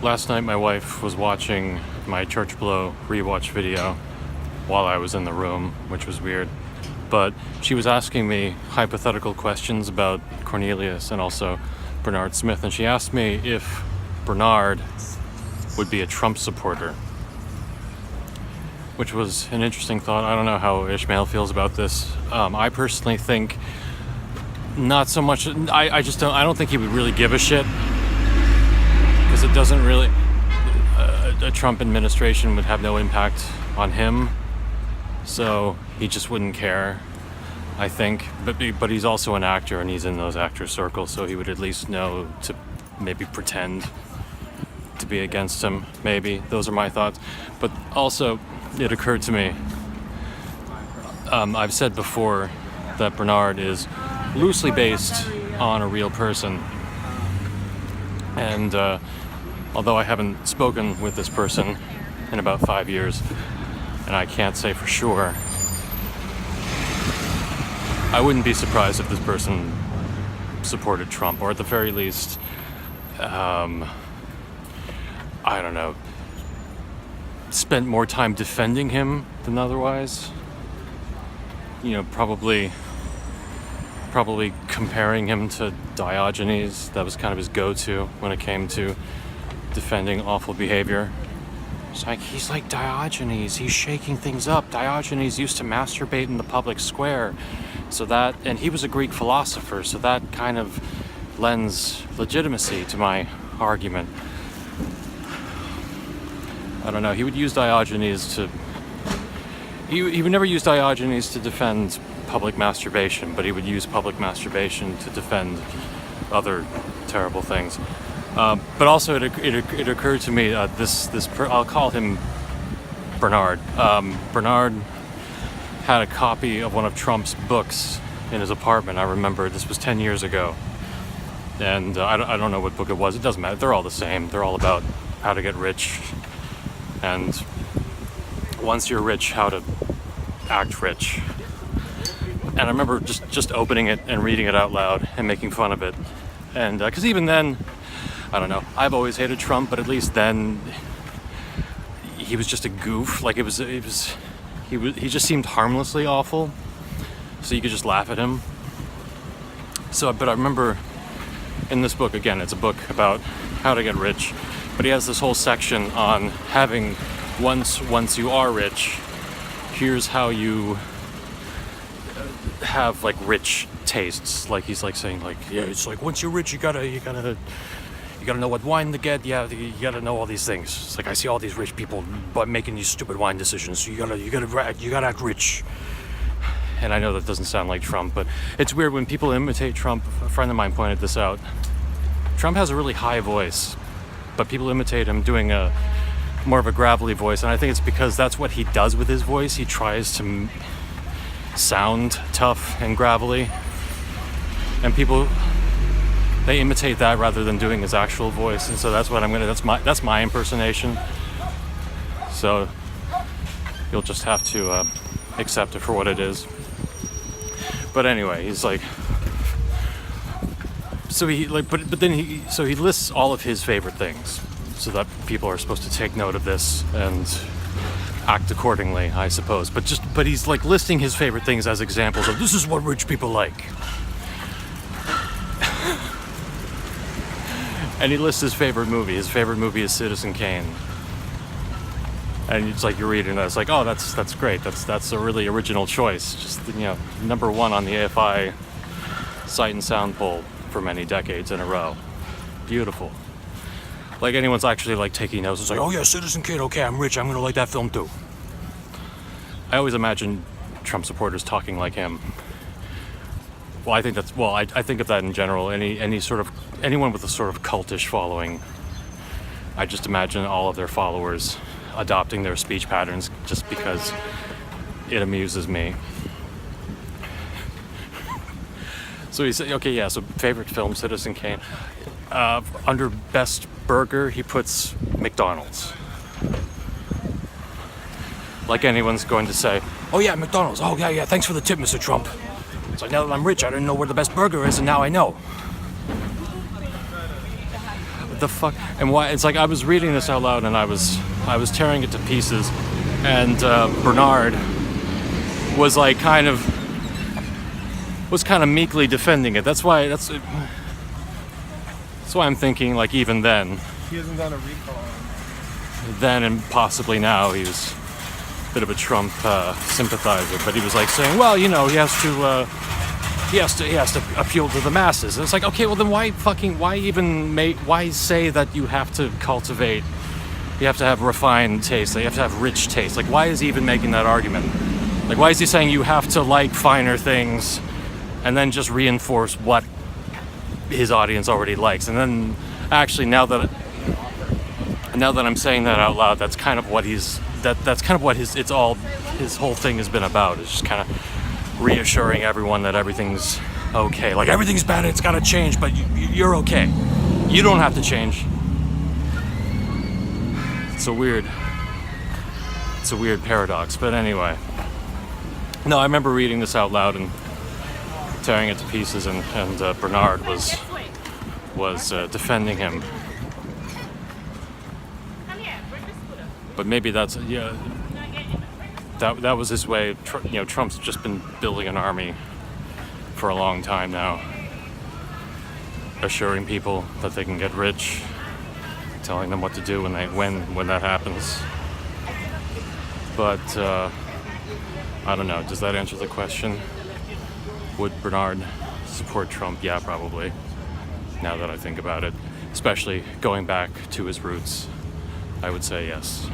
Last night my wife was watching my Church Below rewatch video while I was in the room, which was weird. But she was asking me hypothetical questions about Cornelius and also Bernard Smith, and she asked me if Bernard would be a Trump supporter, which was an interesting thought. I don't know how Ishmael feels about this. I personally think not so much. I don't think he would really give a shit, because it doesn't really, a Trump administration would have no impact on him, so he just wouldn't care, I think. But he's also an actor, and he's in those actor circles, so he would at least know to maybe pretend to be against him. Maybe those are my thoughts. But also, it occurred to me, I've said before that Bernard is loosely based on a real person, and although I haven't spoken with this person in about 5 years, and I can't say for sure, I wouldn't be surprised if this person supported Trump, or at the very least, I don't know, spent more time defending him than otherwise. You know, probably comparing him to Diogenes. That was kind of his go-to when it came to defending awful behavior. It's like, he's like Diogenes, he's shaking things up. Diogenes used to masturbate in the public square. And he was a Greek philosopher, so that kind of lends legitimacy to my argument. I don't know, he would use Diogenes to... He would never use Diogenes to defend public masturbation, but he would use public masturbation to defend other terrible things. But also, it occurred to me, I'll call him Bernard. Bernard had a copy of one of Trump's books in his apartment. I remember this was 10 years ago, and I don't know what book it was. It doesn't matter. They're all the same. They're all about how to get rich, and once you're rich, how to act rich. And I remember just opening it and reading it out loud and making fun of it. And because even then, I don't know, I've always hated Trump, but at least then he was just a goof. Like he just seemed harmlessly awful, so you could just laugh at him. But I remember in this book, again, it's a book about how to get rich, but he has this whole section on having, once you are rich, here's how you have like rich tastes. Like he's like saying, like, yeah, it's like once you're rich, you gotta know what wine to get. Yeah, you gotta know all these things. It's like, I see all these rich people but making these stupid wine decisions, so you gotta act rich. And I know that doesn't sound like Trump, but it's weird when people imitate Trump. A friend of mine pointed this out. Trump has a really high voice, but people imitate him doing a more of a gravelly voice, and I think it's because that's what he does with his voice. He tries to sound tough and gravelly, and people, they imitate that rather than doing his actual voice, and so that's my impersonation. So you'll just have to accept it for what it is. But anyway, he's like, so he lists all of his favorite things, so that people are supposed to take note of this and act accordingly, I suppose. But he's like listing his favorite things as examples of, this is what rich people like. And he lists his favorite movie. His favorite movie is Citizen Kane. And it's like, you're reading that, it's like, oh, that's great. That's a really original choice. Just, you know, number one on the AFI Sight and Sound poll for many decades in a row. Beautiful. Like anyone's actually like taking notes. It's like, oh yeah, Citizen Kane, okay, I'm rich, I'm gonna like that film too. I always imagine Trump supporters talking like him. Well, I think I think of that in general. Anyone with a sort of cultish following, I just imagine all of their followers adopting their speech patterns just because it amuses me. So he said, okay, yeah, so favorite film, Citizen Kane. Under best burger, he puts McDonald's. Like anyone's going to say, oh yeah, McDonald's, oh yeah, thanks for the tip, Mr. Trump. It's like, now that I'm rich, I didn't know where the best burger is, and now I know. the fuck? And why? It's like I was reading this out loud and I was tearing it to pieces, and Bernard was like kind of meekly defending it. That's why I'm thinking, like, even then. He hasn't done a recall. Then and possibly now, he was a bit of a Trump sympathizer, but he was like saying, well, you know, he has to appeal to the masses. And it's like, okay, well then why say that you have to cultivate, you have to have refined taste, you have to have rich taste? Like, why is he even making that argument? Like, why is he saying you have to like finer things and then just reinforce what his audience already likes? And then actually, now that I'm saying that out loud, that's kind of what his whole thing has been about. It's just kind of reassuring everyone that everything's okay. Like, everything's bad, it's gotta change, but you're okay. You don't have to change. It's a weird paradox. But anyway, no, I remember reading this out loud and tearing it to pieces, and Bernard was defending him. But maybe that's, yeah, that was his way. You know, Trump's just been building an army for a long time now, assuring people that they can get rich, telling them what to do when that happens. But I don't know. Does that answer the question? Would Bernard support Trump? Yeah, probably. Now that I think about it, especially going back to his roots, I would say yes.